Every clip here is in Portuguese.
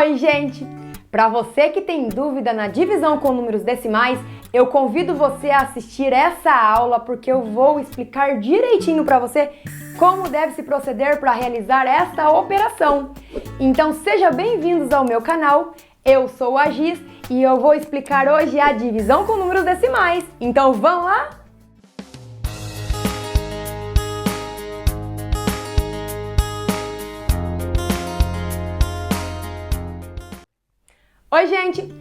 Oi, gente! Para você que tem dúvida na divisão com números decimais, eu convido você a assistir essa aula porque eu vou explicar direitinho para você como deve se proceder para realizar esta operação. Então sejam bem-vindos ao meu canal, eu sou a Giz e eu vou explicar hoje a divisão com números decimais. Então vamos lá? Oi, gente!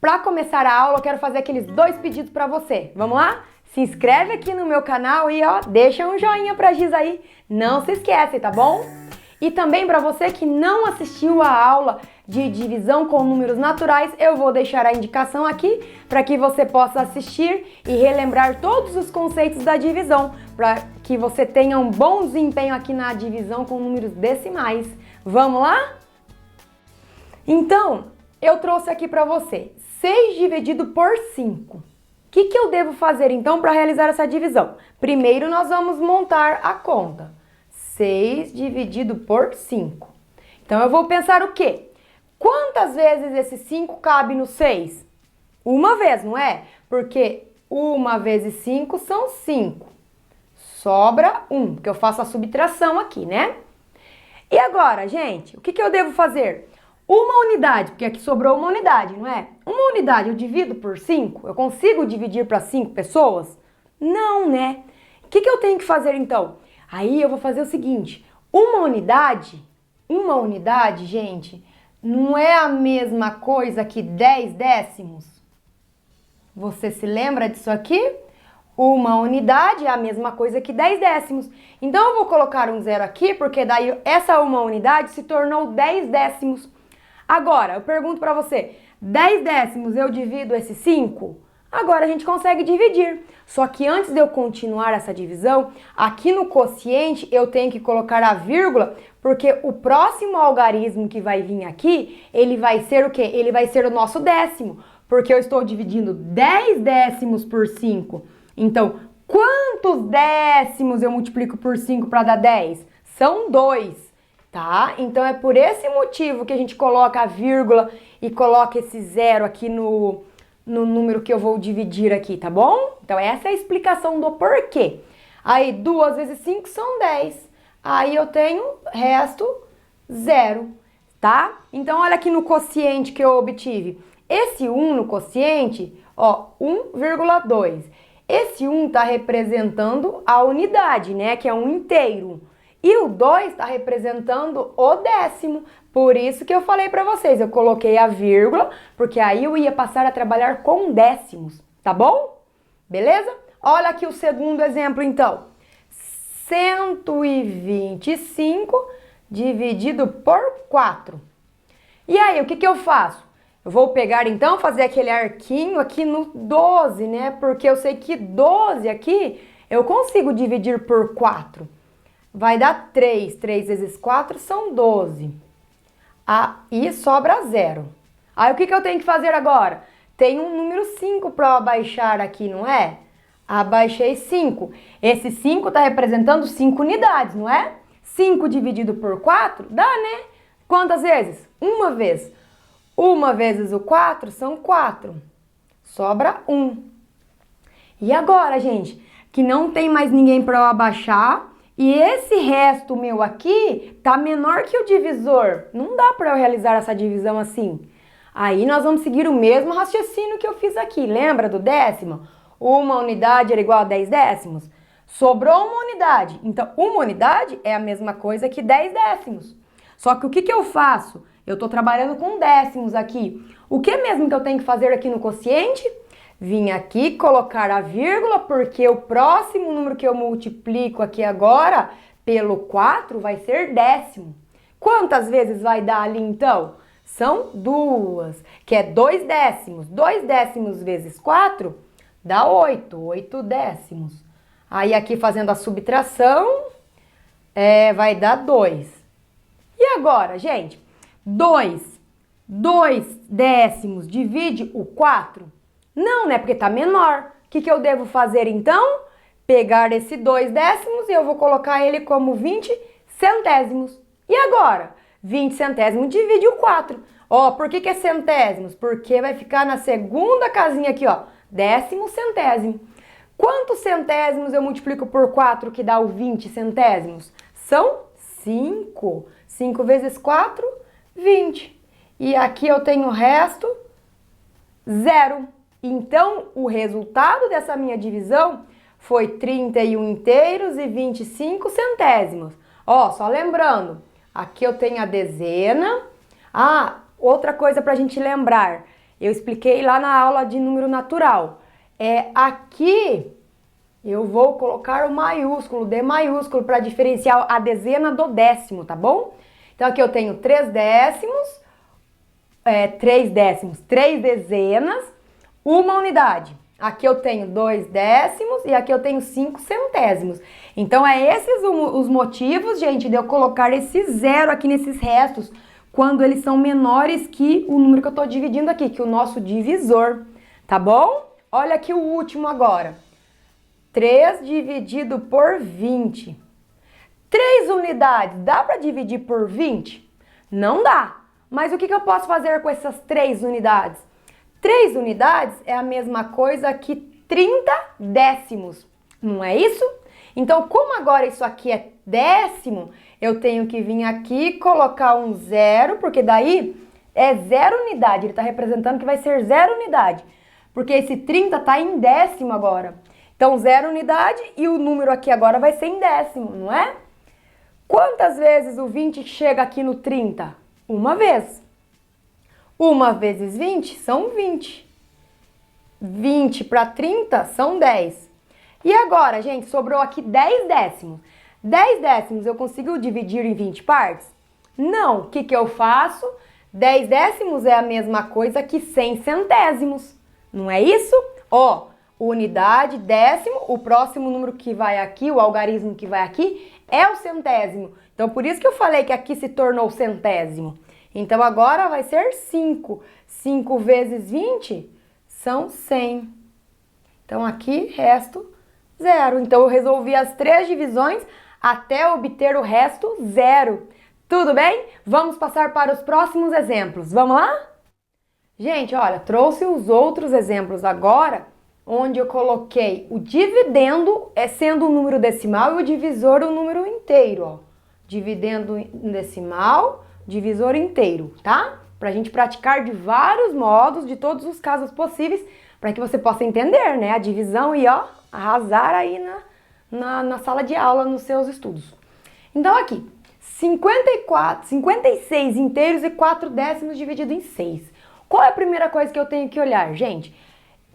Para começar a aula, eu quero fazer aqueles dois pedidos para você. Vamos lá? Se inscreve aqui no meu canal e deixa um joinha pra Giz aí. Não se esquece, tá bom? E também para você que não assistiu a aula de divisão com números naturais, eu vou deixar a indicação aqui para que você possa assistir e relembrar todos os conceitos da divisão, para que você tenha um bom desempenho aqui na divisão com números decimais. Vamos lá? Então, eu trouxe aqui para você 6 dividido por 5. O que eu devo fazer então para realizar essa divisão? Primeiro nós vamos montar a conta. 6 dividido por 5. Então eu vou pensar o quê? Quantas vezes esse 5 cabe no 6? Uma vez, não é? Porque 1 vezes 5 são 5. Sobra 1, porque eu faço a subtração aqui, né? E agora, gente, o que eu devo fazer? Uma unidade, porque aqui sobrou uma unidade, não é? Uma unidade eu divido por 5? Eu consigo dividir para 5 pessoas? Não, né? O que eu tenho que fazer então? Aí eu vou fazer o seguinte, uma unidade, gente, não é a mesma coisa que 10 décimos? Você se lembra disso aqui? Uma unidade é a mesma coisa que 10 décimos. Então eu vou colocar um zero aqui, porque daí essa uma unidade se tornou 10 décimos. Agora, eu pergunto para você, 10 décimos eu divido esse 5? Agora a gente consegue dividir. Só que antes de eu continuar essa divisão, aqui no quociente eu tenho que colocar a vírgula, porque o próximo algarismo que vai vir aqui, ele vai ser o quê? Ele vai ser o nosso décimo, porque eu estou dividindo 10 décimos por 5. Então, quantos décimos eu multiplico por 5 para dar 10? São 2. Tá? Então é por esse motivo que a gente coloca a vírgula e coloca esse zero aqui no número que eu vou dividir aqui, tá bom? Então essa é a explicação do porquê. Aí 2 vezes 5 são 10. Aí eu tenho resto 0, tá? Então olha aqui no quociente que eu obtive. Esse 1 no quociente, ó, 1,2. Esse 1 tá representando a unidade, né? Que é um inteiro. E o 2 está representando o décimo. Por isso que eu falei para vocês, eu coloquei a vírgula, porque aí eu ia passar a trabalhar com décimos, tá bom? Beleza? Olha aqui o segundo exemplo, então. 125 dividido por 4. E aí, o que eu faço? Eu vou pegar, então, fazer aquele arquinho aqui no 12, né? Porque eu sei que 12 aqui eu consigo dividir por 4. Vai dar 3. 3 vezes 4 são 12. Aí sobra 0. Aí o que eu tenho que fazer agora? Tem um número 5 para abaixar aqui, não é? Abaixei 5. Esse 5 está representando 5 unidades, não é? 5 dividido por 4 dá, né? Quantas vezes? Uma vez. 1 vezes o 4 são 4. Sobra 1. E agora, gente, que não tem mais ninguém para eu abaixar, e esse resto meu aqui tá menor que o divisor. Não dá para eu realizar essa divisão assim. Aí nós vamos seguir o mesmo raciocínio que eu fiz aqui. Lembra do décimo? Uma unidade era igual a 10 décimos. Sobrou uma unidade. Então, uma unidade é a mesma coisa que 10 décimos. Só que o que eu faço? Eu tô trabalhando com décimos aqui. O que mesmo que eu tenho que fazer aqui no quociente? Vim aqui colocar a vírgula, porque o próximo número que eu multiplico aqui agora pelo 4 vai ser décimo. Quantas vezes vai dar ali então? São 2, que é 2 décimos. 2 décimos vezes 4 dá 8, 8 décimos. Aí aqui fazendo a subtração, vai dar 2. E agora, gente? 2 décimos divide o 4? Não, né? Porque tá menor. O que eu devo fazer então? Pegar esse 2 décimos e eu vou colocar ele como 20 centésimos. E agora? 20 centésimos divide o 4. Ó, por que é centésimos? Porque vai ficar na segunda casinha aqui, ó, décimo centésimo. Quantos centésimos eu multiplico por 4 que dá o 20 centésimos? São 5. 5 vezes 4, 20. E aqui eu tenho o resto, 0. Então, o resultado dessa minha divisão foi 31 inteiros e 25 centésimos. Ó, só lembrando, aqui eu tenho a dezena. Ah, outra coisa para a gente lembrar, eu expliquei lá na aula de número natural. Aqui eu vou colocar o maiúsculo, D maiúsculo, para diferenciar a dezena do décimo, tá bom? Então aqui eu tenho 3 dezenas, uma unidade. Aqui eu tenho 2 décimos e aqui eu tenho 5 centésimos. Então, esses os motivos, gente, de eu colocar esse zero aqui nesses restos, quando eles são menores que o número que eu estou dividindo aqui, que é o nosso divisor, tá bom? Olha aqui o último agora. 3 dividido por 20. 3 unidades, dá para dividir por 20? Não dá. Mas o que eu posso fazer com essas 3 unidades? 3 unidades é a mesma coisa que 30 décimos, não é isso? Então, como agora isso aqui é décimo, eu tenho que vir aqui e colocar um zero, porque daí é 0 unidade, ele está representando que vai ser 0 unidade, porque esse 30 está em décimo agora. Então, 0 unidade e o número aqui agora vai ser em décimo, não é? Quantas vezes o 20 chega aqui no 30? Uma vez. 1 vezes 20 são 20. 20 para 30 são 10. E agora, gente, sobrou aqui 10 décimos. 10 décimos eu consigo dividir em 20 partes? Não. O que eu faço? 10 décimos é a mesma coisa que 100 centésimos. Não é isso? Ó, unidade, décimo, o próximo número que vai aqui, o algarismo que vai aqui, é o centésimo. Então, por isso que eu falei que aqui se tornou centésimo. Então, agora vai ser 5. 5 vezes 20 são 100. Então, aqui, resto, 0. Então, eu resolvi as 3 divisões até obter o resto, 0. Tudo bem? Vamos passar para os próximos exemplos. Vamos lá? Gente, olha, trouxe os outros exemplos agora, onde eu coloquei o dividendo sendo o número decimal e o divisor o número inteiro, ó. Dividendo em decimal, divisor inteiro, tá? Pra gente praticar de vários modos, de todos os casos possíveis, para que você possa entender, né? A divisão e, ó, arrasar aí na sala de aula, nos seus estudos. Então, aqui, 56 inteiros e 4 décimos dividido em 6. Qual é a primeira coisa que eu tenho que olhar, gente?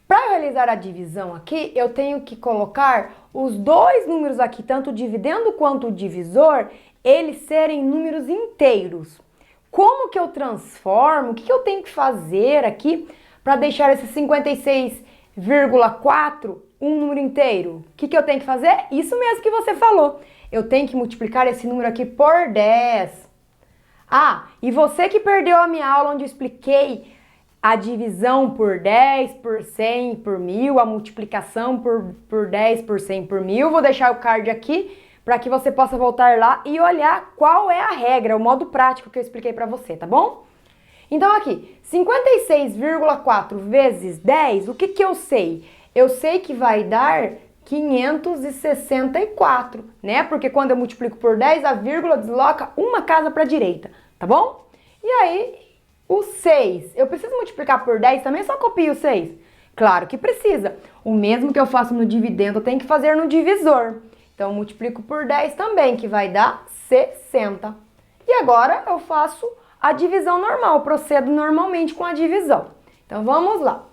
Para realizar a divisão aqui, eu tenho que colocar os dois números aqui, tanto o dividendo quanto o divisor, eles serem números inteiros. Como que eu transformo? O que eu tenho que fazer aqui para deixar esse 56,4 um número inteiro? O que eu tenho que fazer? Isso mesmo que você falou. Eu tenho que multiplicar esse número aqui por 10. Ah, e você que perdeu a minha aula onde eu expliquei a divisão por 10, por 100, por 1000, a multiplicação por 10, por 100, por 1000. Vou deixar o card aqui para que você possa voltar lá e olhar qual é a regra, o modo prático que eu expliquei para você, tá bom? Então aqui, 56,4 vezes 10, o que eu sei? Eu sei que vai dar 564, né? Porque quando eu multiplico por 10, a vírgula desloca uma casa para a direita, tá bom? E aí, o 6, eu preciso multiplicar por 10 também, só copio o 6? Claro que precisa. O mesmo que eu faço no dividendo, eu tenho que fazer no divisor. Então, eu multiplico por 10 também, que vai dar 60. E agora, eu faço a divisão normal, procedo normalmente com a divisão. Então, vamos lá.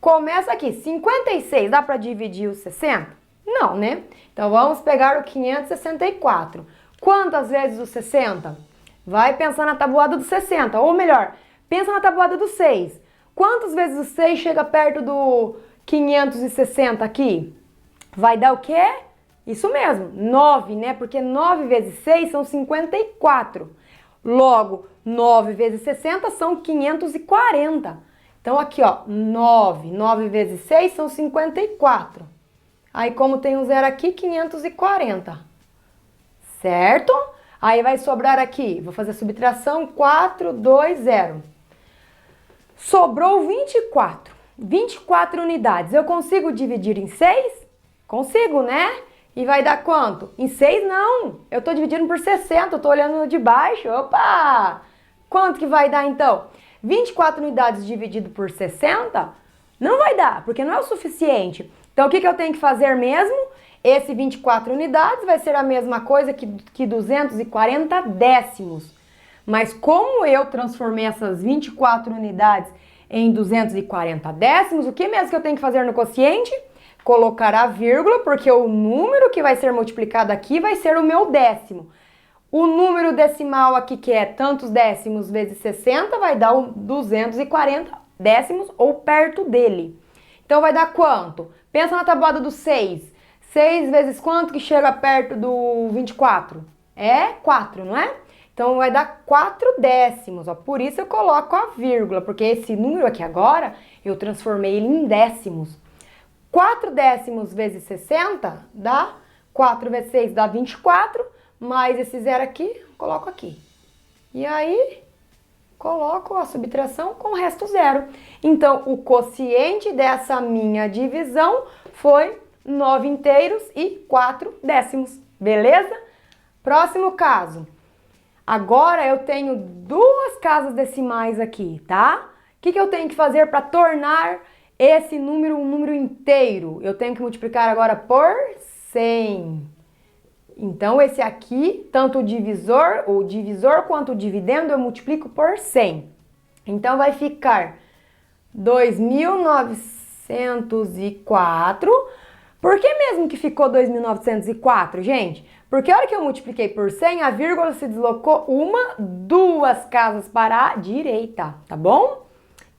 Começa aqui, 56, dá para dividir o 60? Não, né? Então, vamos pegar o 564. Quantas vezes o 60? Vai pensar na tabuada do 60, ou melhor, pensa na tabuada do 6. Quantas vezes o 6 chega perto do 560 aqui? Vai dar o quê? Isso mesmo, 9, né? Porque 9 vezes 6 são 54. Logo, 9 vezes 60 são 540. Então, aqui, ó, 9 vezes 6 são 54. Aí, como tem um zero aqui, 540. Certo? Aí vai sobrar aqui, vou fazer a subtração, 4, 2, 0. Sobrou 24. 24 unidades. Eu consigo dividir em 6? Consigo, né? E vai dar quanto? Em 6 não. Eu tô dividindo por 60, eu tô olhando no de baixo. Opa! Quanto que vai dar então? 24 unidades dividido por 60? Não vai dar, porque não é o suficiente. Então o que eu tenho que fazer mesmo? Esse 24 unidades vai ser a mesma coisa que 240 décimos. Mas como eu transformei essas 24 unidades em 240 décimos, o que mesmo que eu tenho que fazer no quociente? Colocar a vírgula, porque o número que vai ser multiplicado aqui vai ser o meu décimo. O número decimal aqui, que é tantos décimos vezes 60, vai dar 240 décimos ou perto dele. Então vai dar quanto? Pensa na tabuada do 6. 6 vezes quanto que chega perto do 24? É 4, não é? Então vai dar 4 décimos, ó. Por isso eu coloco a vírgula, porque esse número aqui agora eu transformei ele em décimos. 4 décimos vezes 60 dá 4 vezes 6 dá 24, mais esse zero aqui, coloco aqui. E aí coloco a subtração com o resto zero. Então o quociente dessa minha divisão foi 9 inteiros e 4 décimos, beleza? Próximo caso. Agora eu tenho duas casas decimais aqui, tá? O que eu tenho que fazer para tornar esse número um número inteiro? Eu tenho que multiplicar agora por 100. Então esse aqui, tanto o divisor quanto o dividendo, eu multiplico por 100. Então vai ficar 2.904. Por que mesmo que ficou 2.904, gente? Porque a hora que eu multipliquei por 100, a vírgula se deslocou duas casas para a direita, tá bom?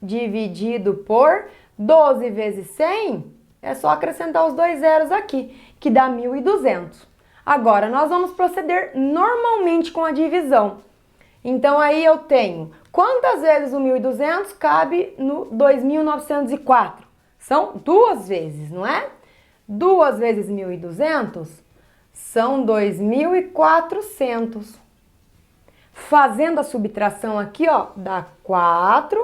Dividido por 12 vezes 100, é só acrescentar os dois zeros aqui, que dá 1.200. Agora, nós vamos proceder normalmente com a divisão. Então, aí eu tenho, quantas vezes o 1.200 cabe no 2.904? São duas vezes, não é? 2 vezes 1.200 são 2.400. Fazendo a subtração aqui, ó, dá 4,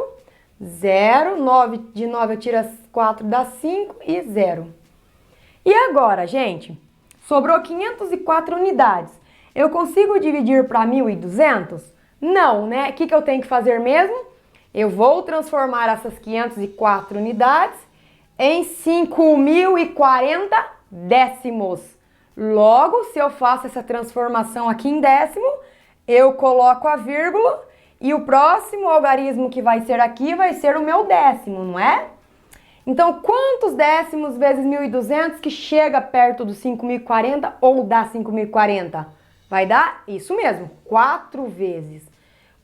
0, 9, de 9 eu tiro 4, dá 5 e 0. E agora, gente, sobrou 504 unidades. Eu consigo dividir para 1.200? Não, né? O que eu tenho que fazer mesmo? Eu vou transformar essas 504 unidades em 5.040 décimos. Logo, se eu faço essa transformação aqui em décimo, eu coloco a vírgula e o próximo algarismo que vai ser aqui vai ser o meu décimo, não é? Então, quantos décimos vezes 1.200 que chega perto dos 5.040 ou dá 5.040? Vai dar isso mesmo, 4 vezes.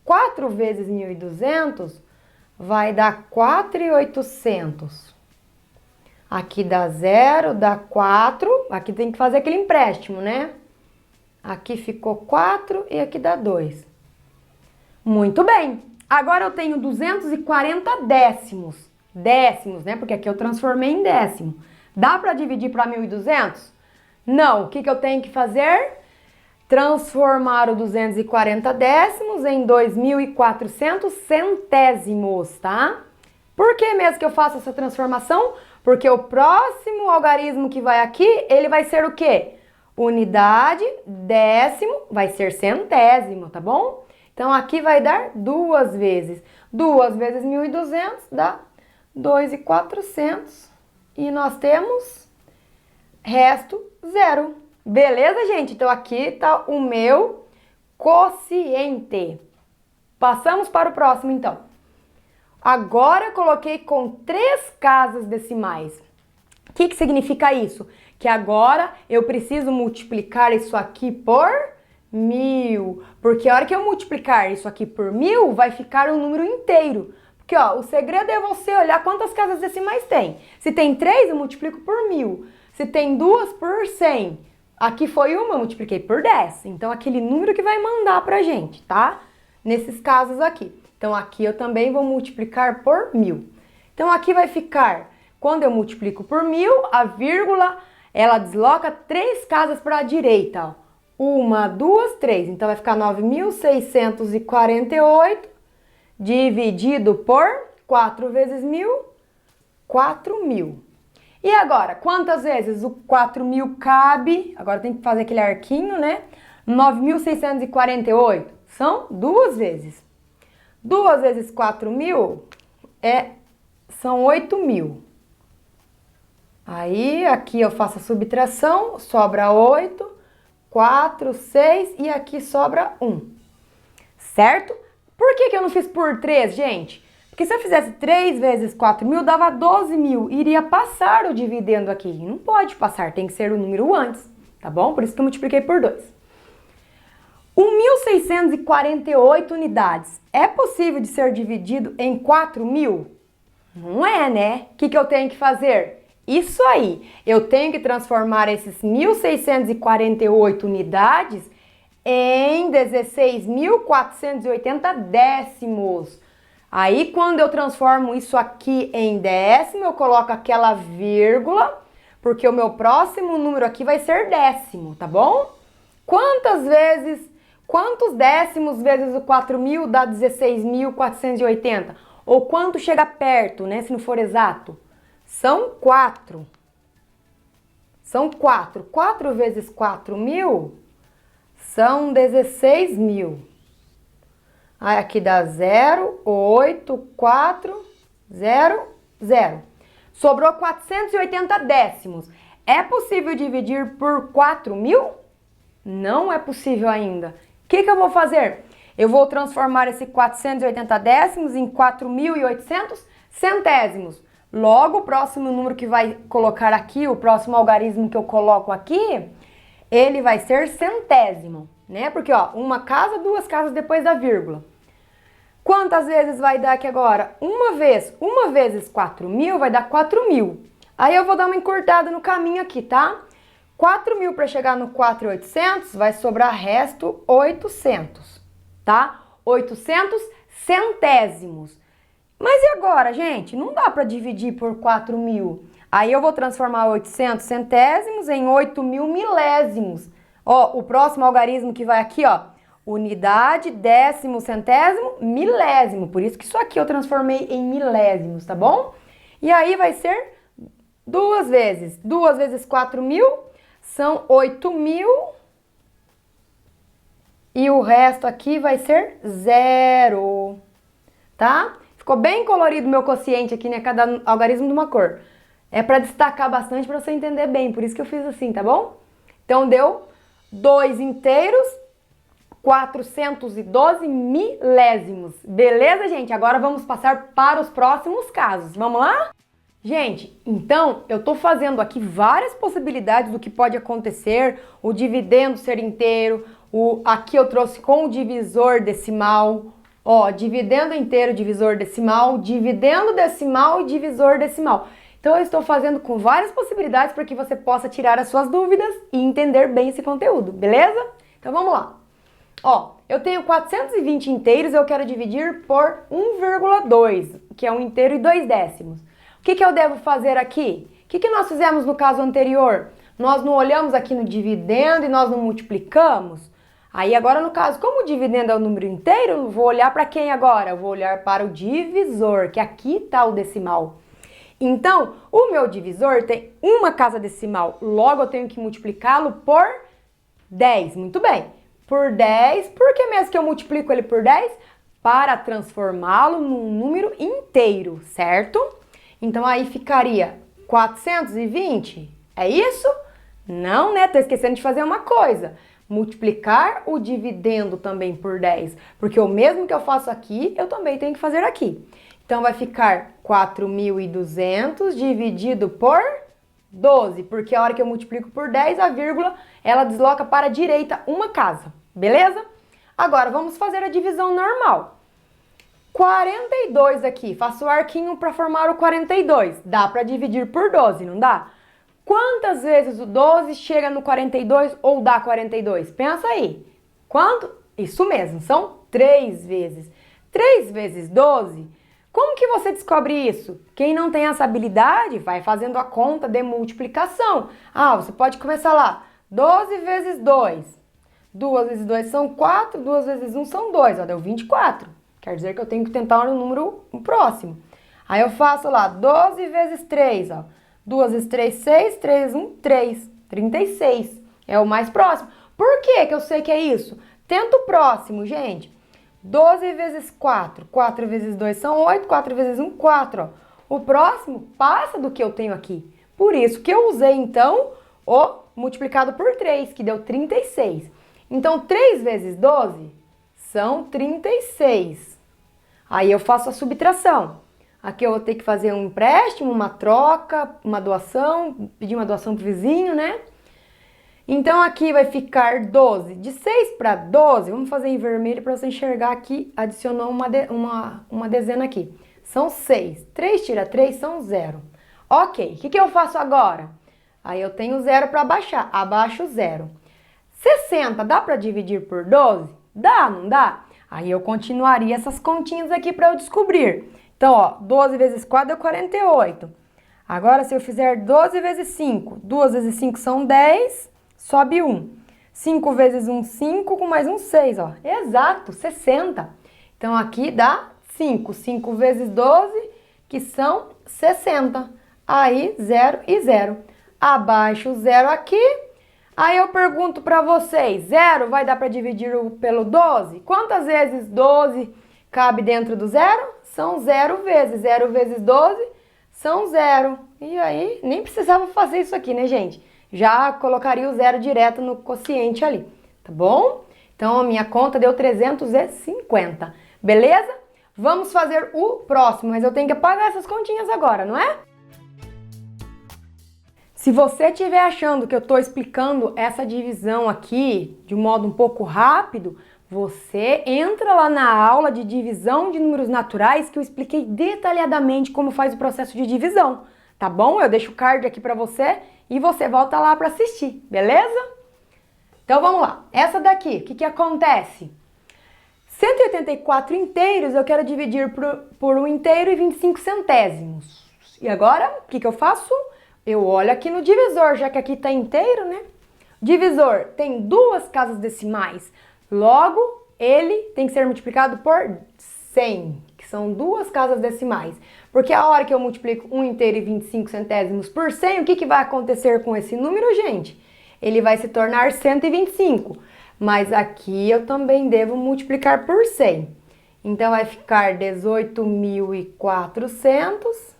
4 vezes 1.200 vai dar 4.800. Aqui dá 0, dá 4. Aqui tem que fazer aquele empréstimo, né? Aqui ficou 4 e aqui dá 2. Muito bem. Agora eu tenho 240 décimos. Décimos, né? Porque aqui eu transformei em décimo. Dá para dividir para 1.200? Não. O que eu tenho que fazer? Transformar o 240 décimos em 2.400 centésimos, tá? Por que mesmo que eu faço essa transformação? Porque o próximo algarismo que vai aqui, ele vai ser o quê? Unidade, décimo, vai ser centésimo, tá bom? Então, aqui vai dar 2 vezes. 2 vezes 1.200 dá 2.400. E nós temos resto 0. Beleza, gente? Então, aqui tá o meu quociente. Passamos para o próximo, então. Agora eu coloquei com 3 casas decimais. O que significa isso? Que agora eu preciso multiplicar isso aqui por 1.000. Porque a hora que eu multiplicar isso aqui por 1.000, vai ficar um número inteiro. Porque, ó, o segredo é você olhar quantas casas decimais tem. Se tem 3, eu multiplico por 1.000. Se tem 2, por 100. Aqui foi uma, eu multipliquei por 10. Então, aquele número que vai mandar pra gente, tá? Nesses casos aqui. Então, aqui eu também vou multiplicar por 1.000. Então, aqui vai ficar, quando eu multiplico por 1.000, a vírgula, ela desloca 3 casas para a direita, ó. 1, 2, 3. Então, vai ficar 9.648 dividido por 4 vezes 1.000, 4.000. E agora, quantas vezes o 4.000 cabe? Agora tem que fazer aquele arquinho, né? 9.648. São 2 vezes. 2 vezes 4.000 são 8.000. Aí, aqui eu faço a subtração, sobra 8, 4, 6 e aqui sobra 1. Certo? Por que eu não fiz por 3, gente? Porque se eu fizesse 3 vezes 4.000, dava 12.000. Iria passar o dividendo aqui. Não pode passar, tem que ser o número antes, tá bom? Por isso que eu multipliquei por 2. 1.648 unidades. É possível de ser dividido em 4.000? Não é, né? O que eu tenho que fazer? Isso aí, eu tenho que transformar esses 1.648 unidades em 16.480 décimos. Aí, quando eu transformo isso aqui em décimo, eu coloco aquela vírgula, porque o meu próximo número aqui vai ser décimo, tá bom? Quantos décimos vezes o 4.000 dá 16.480? Ou quanto chega perto, né, se não for exato? São 4. São 4. 4 vezes 4.000 são 16.000. Aí aqui dá 0, 8, 4, 0, 0. Sobrou 480 décimos. É possível dividir por 4.000? Não é possível ainda. O que eu vou fazer? Eu vou transformar esse 480 décimos em 4.800 centésimos. Logo, o próximo número que vai colocar aqui, o próximo algarismo que eu coloco aqui, ele vai ser centésimo, né? Porque, ó, uma casa, 2 casas depois da vírgula. Quantas vezes vai dar aqui agora? Uma vezes 4.000 vai dar 4.000. Aí eu vou dar uma encurtada no caminho aqui, tá? 4.000 para chegar no 4.800 vai sobrar resto 800, tá? 800 centésimos. Mas e agora, gente? Não dá para dividir por 4.000. Aí eu vou transformar 800 centésimos em 8.000 milésimos. Ó, o próximo algarismo que vai aqui, ó, unidade, décimo, centésimo, milésimo. Por isso que isso aqui eu transformei em milésimos, tá bom? E aí vai ser 2 vezes. 2 vezes 4.000 são 8.000. E o resto aqui vai ser 0, tá? Ficou bem colorido o meu quociente aqui, né? Cada algarismo de uma cor. É para destacar bastante para você entender bem, por isso que eu fiz assim, tá bom? Então deu 2 inteiros, 412 milésimos. Beleza, gente? Agora vamos passar para os próximos casos. Vamos lá? Gente, então eu tô fazendo aqui várias possibilidades do que pode acontecer, o dividendo ser inteiro, aqui eu trouxe com o divisor decimal, ó, dividendo inteiro, divisor decimal, dividendo decimal e divisor decimal. Então eu estou fazendo com várias possibilidades para que você possa tirar as suas dúvidas e entender bem esse conteúdo, beleza? Então vamos lá. Ó, eu tenho 420 inteiros, eu quero dividir por 1,2, que é um inteiro e 2 décimos. O que eu devo fazer aqui? O que nós fizemos no caso anterior? Nós não olhamos aqui no dividendo e nós não multiplicamos? Aí agora no caso, como o dividendo é o número inteiro, eu vou olhar para quem agora? Eu vou olhar para o divisor, que aqui está o decimal. Então, o meu divisor tem uma casa decimal, logo eu tenho que multiplicá-lo por 10. Muito bem. Por 10, por que mesmo que eu multiplico ele por 10? Para transformá-lo num número inteiro, certo? Então aí ficaria 420, é isso? Não, né? Tô esquecendo de fazer uma coisa. Multiplicar o dividendo também por 10, porque o mesmo que eu faço aqui, eu também tenho que fazer aqui. Então vai ficar 4.200 dividido por 12, porque a hora que eu multiplico por 10, a vírgula, ela desloca para a direita uma casa, beleza? Agora vamos fazer a divisão normal. 42 aqui, faço o arquinho para formar o 42. Dá para dividir por 12, não dá? Quantas vezes o 12 chega no 42 ou dá 42? Pensa aí. Quanto? Isso mesmo, são 3 vezes. 3 vezes 12? Como que você descobre isso? Quem não tem essa habilidade vai fazendo a conta de multiplicação. Ah, você pode começar lá. 12 vezes 2. 2 vezes 2 são 4, 2 vezes 1 são 2. Ó, deu 24. Quer dizer que eu tenho que tentar um número próximo. Aí eu faço lá 12 vezes 3, ó. 2 vezes 3, 6, 3 vezes 1, 3. 36. É o mais próximo. Por que que eu sei que é isso? Tenta o próximo, gente. 12 vezes 4. 4 vezes 2 são 8. 4 vezes 1, 4, ó. O próximo passa do que eu tenho aqui. Por isso que eu usei, então, o multiplicado por 3, que deu 36. Então, 3 vezes 12 são 36. Aí eu faço a subtração. Aqui eu vou ter que fazer um empréstimo, uma troca, uma doação, pedir uma doação pro vizinho, né? Então, aqui vai ficar 12. De 6 para 12, vamos fazer em vermelho para você enxergar aqui, adicionou uma dezena aqui. São 6. 3 tira 3 são 0. Ok, o que eu faço agora? Aí eu tenho 0 para baixar, abaixo 0. 60 dá para dividir por 12? Dá, não dá? Aí eu continuaria essas continhas aqui para eu descobrir. Então, ó, 12 vezes 4 deu 48. Agora, se eu fizer 12 vezes 5, 2 vezes 5 são 10, sobe 1. 5 vezes 1, 5, com mais um 6, ó. Exato, 60. Então, aqui dá 5. 5 vezes 12, que são 60. Aí, 0 e 0. Abaixo o 0 aqui. Aí eu pergunto para vocês, 0 vai dar para dividir pelo 12? Quantas vezes 12 cabe dentro do 0? São 0 vezes. 0 vezes 12 são 0. E aí, nem precisava fazer isso aqui, né, gente? Já colocaria o 0 direto no quociente ali, tá bom? Então, a minha conta deu 350, beleza? Vamos fazer o próximo, mas eu tenho que apagar essas continhas agora, não é? Se você estiver achando que eu estou explicando essa divisão aqui de um modo um pouco rápido, você entra lá na aula de divisão de números naturais que eu expliquei detalhadamente como faz o processo de divisão, tá bom? Eu deixo o card aqui para você e você volta lá para assistir, beleza? Então vamos lá. Essa daqui, o que acontece? 184 inteiros eu quero dividir por 1 inteiro e 25 centésimos. E agora, o que eu faço? Eu olho aqui no divisor, já que aqui está inteiro, né? Divisor tem 2 casas decimais, logo ele tem que ser multiplicado por 100, que são 2 casas decimais. Porque a hora que eu multiplico 1 inteiro e 25 centésimos por 100, o que vai acontecer com esse número, gente? Ele vai se tornar 125, mas aqui eu também devo multiplicar por 100. Então vai ficar 18.400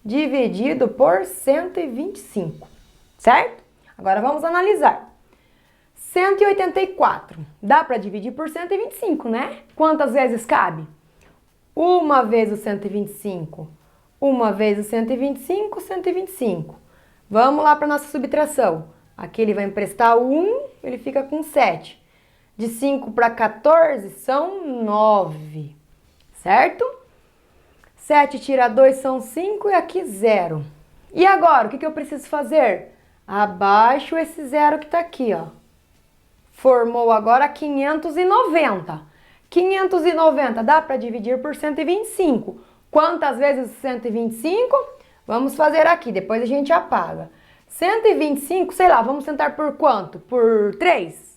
dividido por 125, certo? Agora vamos analisar. 184, dá para dividir por 125, né? Quantas vezes cabe? Uma vez o 125, uma vez o 125, 125. Vamos lá para nossa subtração. Aqui ele vai emprestar 1, ele fica com 7. De 5 para 14 são 9, certo? 7 tira 2 são 5 e aqui 0. E agora, o que eu preciso fazer? Abaixo esse 0 que está aqui, ó. Formou agora 590. 590 dá para dividir por 125. Quantas vezes 125? Vamos fazer aqui, depois a gente apaga. 125, sei lá, vamos tentar por quanto? Por 3?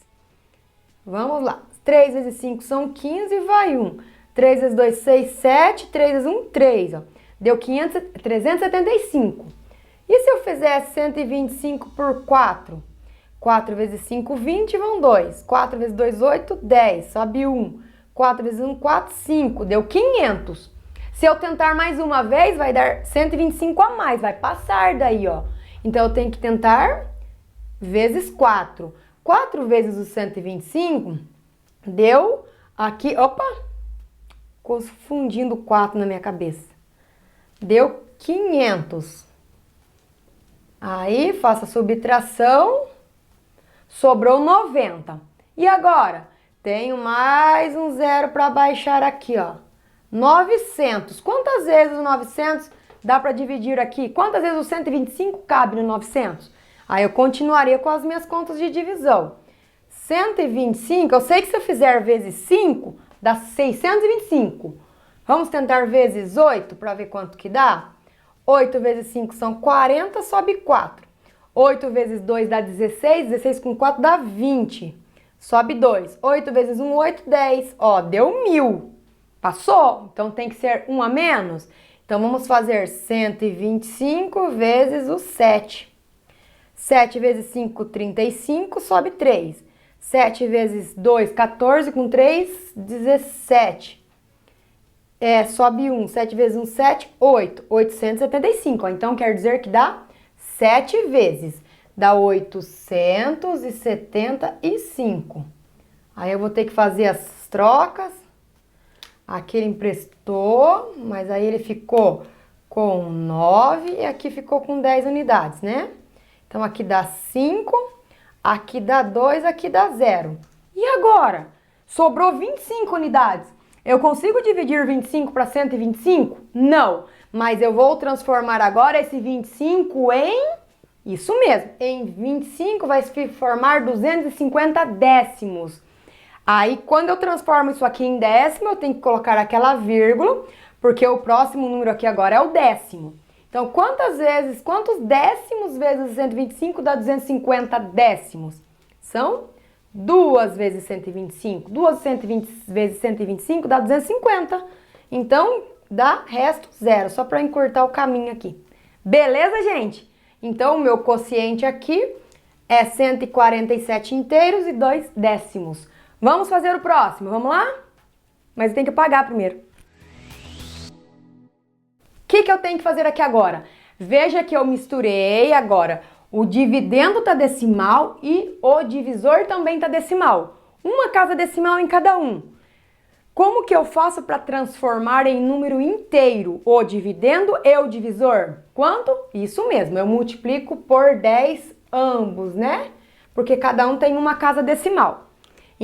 Vamos lá. 3 vezes 5 são 15 e vai 1. 3 vezes 2, 6, 7. 3 vezes 1, 3. Ó. Deu 375. E se eu fizesse 125 por 4? 4 vezes 5, 20, vão 2. 4 vezes 2, 8, 10. Sobe 1. 4 vezes 1, 4, 5. Deu 500. Se eu tentar mais uma vez, vai dar 125 a mais. Vai passar daí, ó. Então, eu tenho que tentar vezes 4. 4 vezes o 125 deu aqui... Opa! Confundindo 4 na minha cabeça. Deu 500. Aí, faço a subtração. Sobrou 90. E agora? Tenho mais um 0 para baixar aqui, ó. 900. Quantas vezes o 900 dá para dividir aqui? Quantas vezes o 125 cabe no 900? Aí eu continuaria com as minhas contas de divisão. 125, eu sei que se eu fizer vezes 5, dá 625. Vamos tentar vezes 8 para ver quanto que dá? 8 vezes 5 são 40, sobe 4. 8 vezes 2 dá 16, 16 com 4 dá 20. Sobe 2. 8 vezes 1, 8, 10. Ó, deu 1000. Passou? Então tem que ser 1 a menos. Então, vamos fazer 125 vezes o 7. 7 vezes 5, 35, sobe 3. 7 vezes 2, 14, com 3, 17. Sobe 1. 7 vezes 1, 7, 8. 875. Ó. Então, quer dizer que dá 7 vezes. Dá 875. Aí eu vou ter que fazer as trocas. Aqui ele emprestou, mas aí ele ficou com 9 e aqui ficou com 10 unidades, né? Então, aqui dá 5, aqui dá 2, aqui dá 0. E agora? Sobrou 25 unidades. Eu consigo dividir 25 para 125? Não, mas eu vou transformar agora esse 25 em... Isso mesmo, em 25 vai se formar 250 décimos. Aí, quando eu transformo isso aqui em décimo, eu tenho que colocar aquela vírgula, porque o próximo número aqui agora é o décimo. Então, quantos décimos vezes 125 dá 250 décimos? São 2 vezes 125. 2 vezes 125 dá 250. Então, dá resto zero, só para encurtar o caminho aqui. Beleza, gente? Então, o meu quociente aqui é 147 inteiros e 2 décimos. Vamos fazer o próximo, vamos lá? Mas tem que pagar primeiro. O que eu tenho que fazer aqui agora? Veja que eu misturei agora. O dividendo tá decimal e o divisor também tá decimal. Uma casa decimal em cada um. Como que eu faço para transformar em número inteiro o dividendo e o divisor? Quanto? Isso mesmo, eu multiplico por 10 ambos, né? Porque cada um tem uma casa decimal.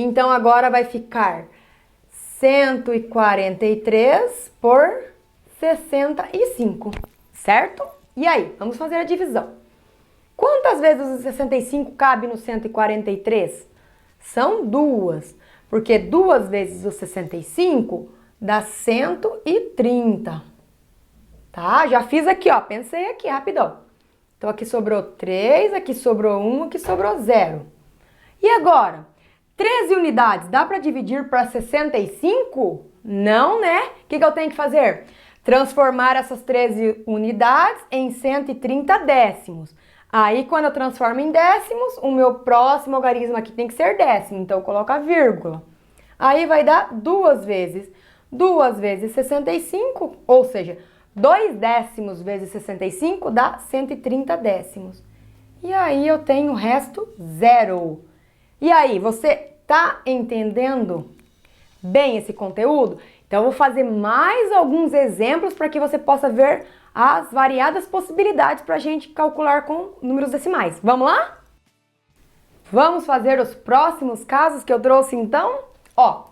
Então, agora vai ficar 143 por 65, certo? E aí, vamos fazer a divisão. Quantas vezes o 65 cabe no 143? São 2, porque 2 vezes o 65 dá 130. Tá? Já fiz aqui, ó, pensei aqui, rapidão. Então, aqui sobrou 3, aqui sobrou 1, aqui sobrou 0. E agora? 13 unidades, dá para dividir para 65? Não, né? O que eu tenho que fazer? Transformar essas 13 unidades em 130 décimos. Aí, quando eu transformo em décimos, o meu próximo algarismo aqui tem que ser décimo, então eu coloco a vírgula. Aí vai dar 2 vezes. 2 vezes 65, ou seja, 2 décimos vezes 65 dá 130 décimos. E aí eu tenho o resto zero. E aí, você tá entendendo bem esse conteúdo? Então, eu vou fazer mais alguns exemplos para que você possa ver as variadas possibilidades para a gente calcular com números decimais. Vamos lá? Vamos fazer os próximos casos que eu trouxe, então? Ó,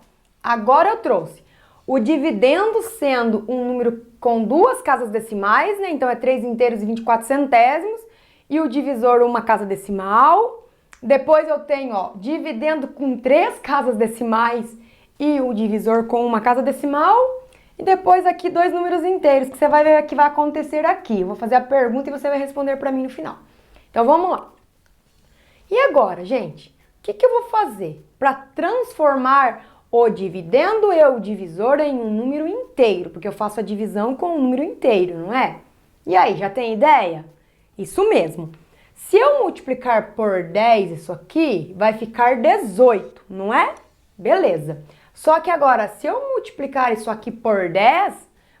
agora eu trouxe o dividendo sendo um número com 2 casas decimais, né? Então, é 3 inteiros e 24 centésimos. E o divisor, uma casa decimal. Depois eu tenho, ó, dividendo com 3 casas decimais e o divisor com uma casa decimal. E depois aqui 2 números inteiros, que você vai ver que vai acontecer aqui. Eu vou fazer a pergunta e você vai responder para mim no final. Então vamos lá. E agora, gente, o que eu vou fazer para transformar o dividendo e o divisor em um número inteiro? Porque eu faço a divisão com um número inteiro, não é? E aí, já tem ideia? Isso mesmo. Se eu multiplicar por 10 isso aqui, vai ficar 18, não é? Beleza. Só que agora, se eu multiplicar isso aqui por 10,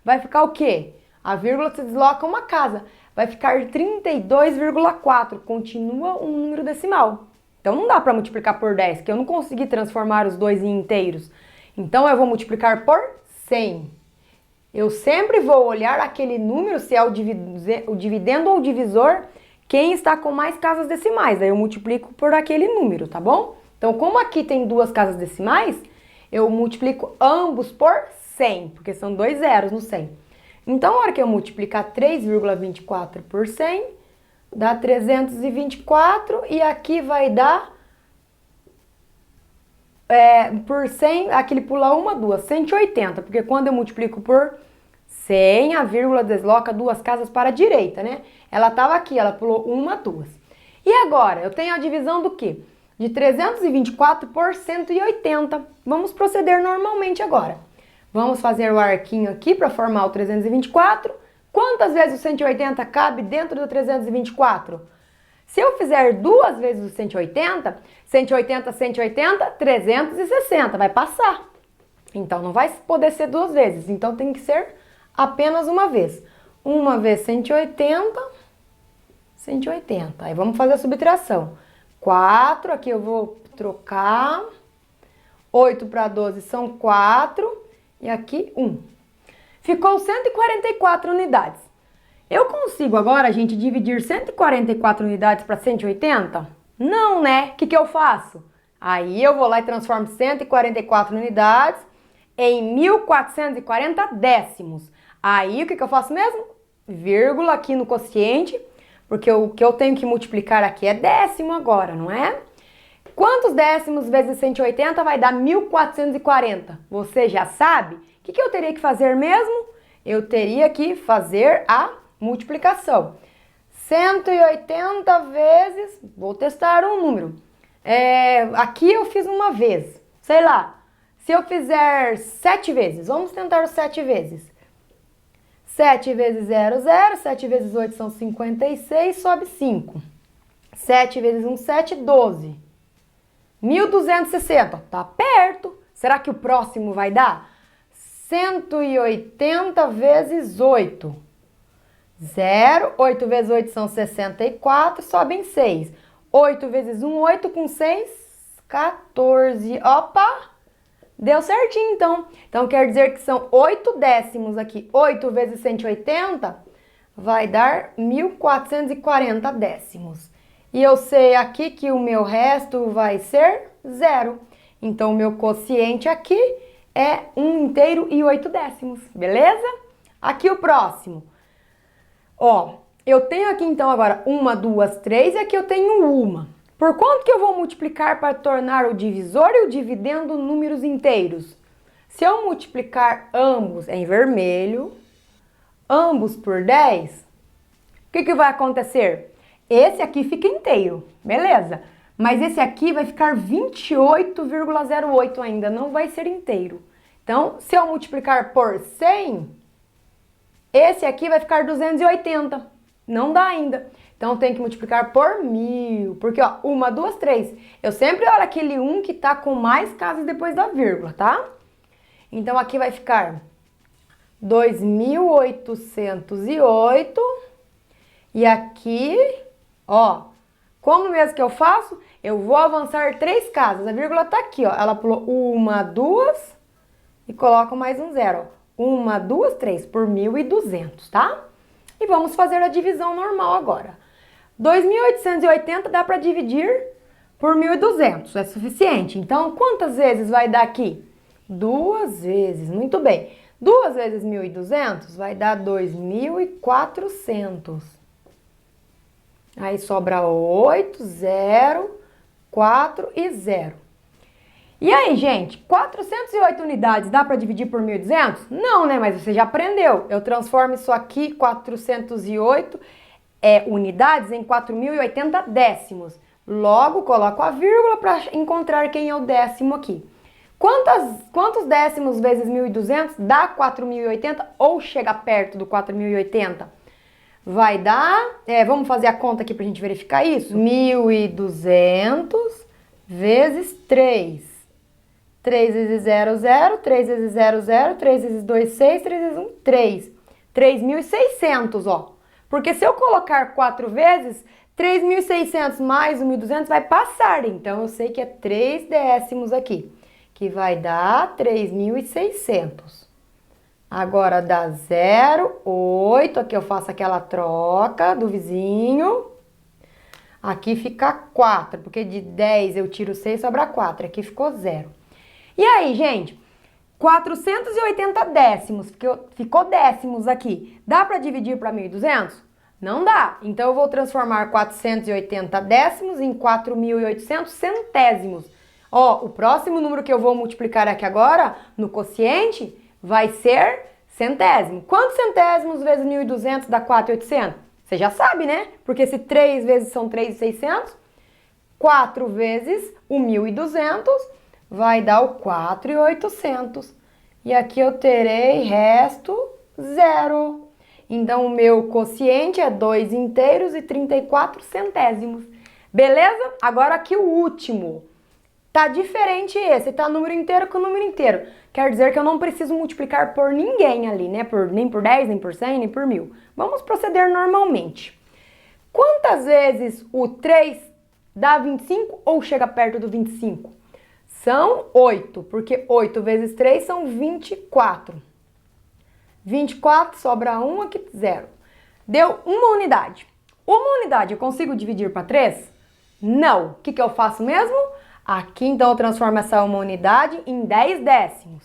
vai ficar o quê? A vírgula se desloca uma casa. Vai ficar 32,4. Continua um número decimal. Então, não dá para multiplicar por 10, que eu não consegui transformar os dois em inteiros. Então, eu vou multiplicar por 100. Eu sempre vou olhar aquele número, se é o dividendo ou o divisor, quem está com mais casas decimais. Daí eu multiplico por aquele número, tá bom? Então, como aqui tem 2 casas decimais, eu multiplico ambos por 100, porque são 2 zeros no 100. Então, a hora que eu multiplicar 3,24 por 100, dá 324 e aqui vai dar, por 100, aqui ele pula 1, 2, 180, porque quando eu multiplico por 100, a vírgula desloca 2 casas para a direita, né? Ela estava aqui, ela pulou 1, 2. E agora, eu tenho a divisão do quê? De 324 por 180. Vamos proceder normalmente agora. Vamos fazer o arquinho aqui para formar o 324. Quantas vezes o 180 cabe dentro do 324? Se eu fizer 2 vezes o 180, 180, 180, 360, vai passar. Então não vai poder ser 2 vezes, então tem que ser apenas uma vez. Uma vez 180, 180. Aí vamos fazer a subtração. 4, aqui eu vou trocar. 8 para 12 são 4 e aqui 1. Ficou 144 unidades. Eu consigo agora, gente, dividir 144 unidades para 180? Não, né? O que eu faço? Aí eu vou lá e transformo 144 unidades em 1440 décimos. Aí o que eu faço mesmo? Vírgula aqui no quociente, porque o que eu tenho que multiplicar aqui é décimo agora, não é? Quantos décimos vezes 180 vai dar 1440? Você já sabe? O que eu teria que fazer mesmo? Eu teria que fazer a multiplicação. 180 vezes, vou testar um número. Aqui eu fiz uma vez, sei lá. Se eu fizer 7 vezes, vamos tentar os 7 vezes. 7 vezes 0, 0. 7 vezes 8 são 56, sobe 5. 7 vezes 1, 7, 12. 1260, tá perto. Será que o próximo vai dar? 180 vezes 8. 0, 8 vezes 8 são 64, sobem 6. 8 vezes 1, 8 com 6, 14. Opa! Deu certinho, então. Então, quer dizer que são 8 décimos aqui. 8 vezes 180 vai dar 1440 décimos. E eu sei aqui que o meu resto vai ser 0. Então, o meu quociente aqui é 1 inteiro e 8 décimos. Beleza? Aqui o próximo. Ó, eu tenho aqui então agora 1, 2, 3 e aqui eu tenho 1. Por quanto que eu vou multiplicar para tornar o divisor e o dividendo números inteiros? Se eu multiplicar ambos em vermelho, ambos por 10, o que vai acontecer? Esse aqui fica inteiro, beleza? Mas esse aqui vai ficar 28,08 ainda, não vai ser inteiro. Então, se eu multiplicar por 100, esse aqui vai ficar 280. Não dá ainda. Então, eu tenho que multiplicar por 1000. Porque, ó, 1, 2, 3. Eu sempre olho aquele 1 que tá com mais casas depois da vírgula, tá? Então, aqui vai ficar 2808. E aqui, ó, como mesmo que eu faço? Eu vou avançar 3 casas. A vírgula tá aqui, ó. Ela pulou 1, 2 e coloco mais um 0, ó. 1, 2, 3 por 1.200, tá? E vamos fazer a divisão normal agora. 2.880 dá para dividir por 1.200, é suficiente. Então, quantas vezes vai dar aqui? 2 vezes, muito bem. 2 vezes 1.200 vai dar 2.400. Aí sobra 8, 0, 4 e 0. E aí, gente, 408 unidades dá para dividir por 1.200? Não, né? Mas você já aprendeu. Eu transformo isso aqui, 408 unidades, em 4.080 décimos. Logo, coloco a vírgula para encontrar quem é o décimo aqui. Quantos décimos vezes 1.200 dá 4.080 ou chega perto do 4.080? Vai dar, vamos fazer a conta aqui para a gente verificar isso? 1.200 vezes 3. 3 vezes 0, 0, 3 vezes 0, 0, 3 vezes 2, 6, 3 vezes 1, 3. 3.600, ó. Porque se eu colocar 4 vezes, 3.600 mais 1.200 vai passar. Então, eu sei que é 3 décimos aqui, que vai dar 3.600. Agora, dá 0, 8. Aqui eu faço aquela troca do vizinho. Aqui fica 4, porque de 10 eu tiro 6, sobra 4. Aqui ficou 0. E aí, gente, 480 décimos, ficou décimos aqui. Dá para dividir para 1.200? Não dá. Então, eu vou transformar 480 décimos em 4.800 centésimos. Ó, o próximo número que eu vou multiplicar aqui agora, no quociente, vai ser centésimo. Quantos centésimos vezes 1.200 dá 4.800? Você já sabe, né? Porque se 3 vezes são 3.600, 4 vezes o 1.200 vai dar o 4.800. E aqui eu terei resto 0. Então, o meu quociente é 2 inteiros e 34 centésimos. Beleza? Agora aqui o último. Tá diferente esse, tá número inteiro com número inteiro. Quer dizer que eu não preciso multiplicar por ninguém ali, né? Nem por 10, nem por 100, nem por 1000. Vamos proceder normalmente. Quantas vezes o 3 dá 25 ou chega perto do 25? São 8, porque 8 vezes 3 são 24. 24, sobra 1, aqui 0. Deu uma unidade. Uma unidade eu consigo dividir para 3? Não. O que eu faço mesmo? Aqui, então, eu transformo essa uma unidade em 10 décimos.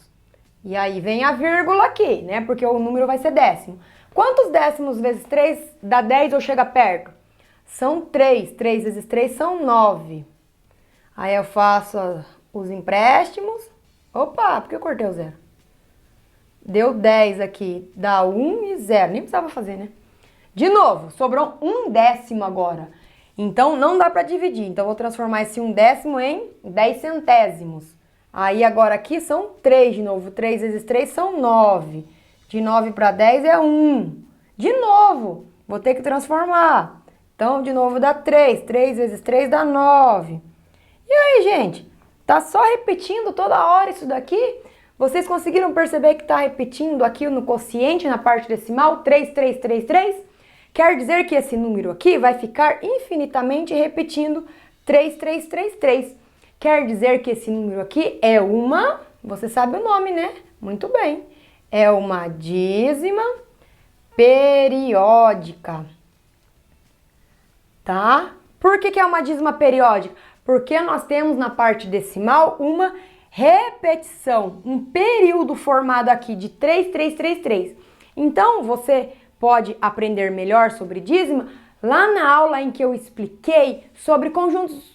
E aí vem a vírgula aqui, né? Porque o número vai ser décimo. Quantos décimos vezes 3 dá 10 ou chega perto? São 3. 3 vezes 3 são 9. Aí eu faço os empréstimos. Opa, por que eu cortei o 0? Deu 10 aqui, dá 1 e 0. Nem precisava fazer, né? De novo, sobrou 1 décimo agora. Então, não dá para dividir. Então, eu vou transformar esse 1 décimo em 10 centésimos. Aí, agora aqui são 3 de novo. 3 vezes 3 são 9. De 9 para 10 é 1. De novo, vou ter que transformar. Então, de novo dá 3. 3 vezes 3 dá 9. E aí, gente? Tá só repetindo toda hora isso daqui? Vocês conseguiram perceber que tá repetindo aqui no quociente, na parte decimal? 3, 3, 3, 3? Quer dizer que esse número aqui vai ficar infinitamente repetindo 3, 3, 3, 3. Quer dizer que esse número aqui é uma... Você sabe o nome, né? Muito bem. É uma dízima periódica. Tá? Por que é uma dízima periódica? Porque nós temos na parte decimal uma repetição, um período formado aqui de 3, 3, 3, 3. Então, você pode aprender melhor sobre dízima lá na aula em que eu expliquei sobre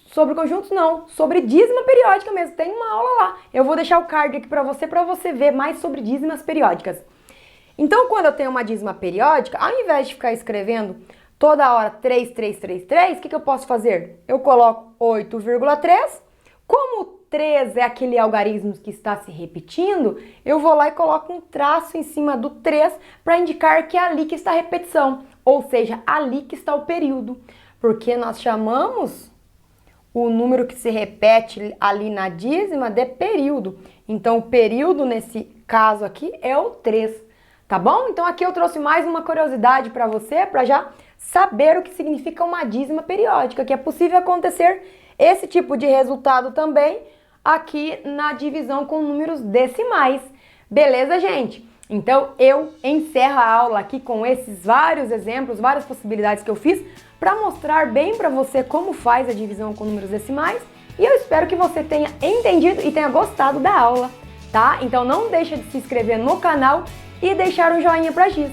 sobre dízima periódica mesmo. Tem uma aula lá. Eu vou deixar o card aqui para você ver mais sobre dízimas periódicas. Então, quando eu tenho uma dízima periódica, ao invés de ficar escrevendo toda hora 3, 3, 3, 3, o que eu posso fazer? Eu coloco 8,3. Como 3 é aquele algarismo que está se repetindo, eu vou lá e coloco um traço em cima do 3 para indicar que é ali que está a repetição, ou seja, ali que está o período, porque nós chamamos o número que se repete ali na dízima de período. Então, o período nesse caso aqui é o 3, tá bom? Então, aqui eu trouxe mais uma curiosidade para você, para já saber o que significa uma dízima periódica, que é possível acontecer esse tipo de resultado também aqui na divisão com números decimais. Beleza, gente? Então, eu encerro a aula aqui com esses vários exemplos, várias possibilidades que eu fiz para mostrar bem para você como faz a divisão com números decimais. E eu espero que você tenha entendido e tenha gostado da aula, tá? Então, não deixa de se inscrever no canal e deixar um joinha para Giz.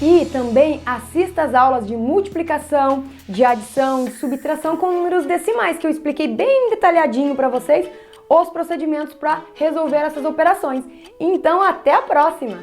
E também assista às aulas de multiplicação, de adição, de subtração com números decimais, que eu expliquei bem detalhadinho para vocês os procedimentos para resolver essas operações. Então, até a próxima!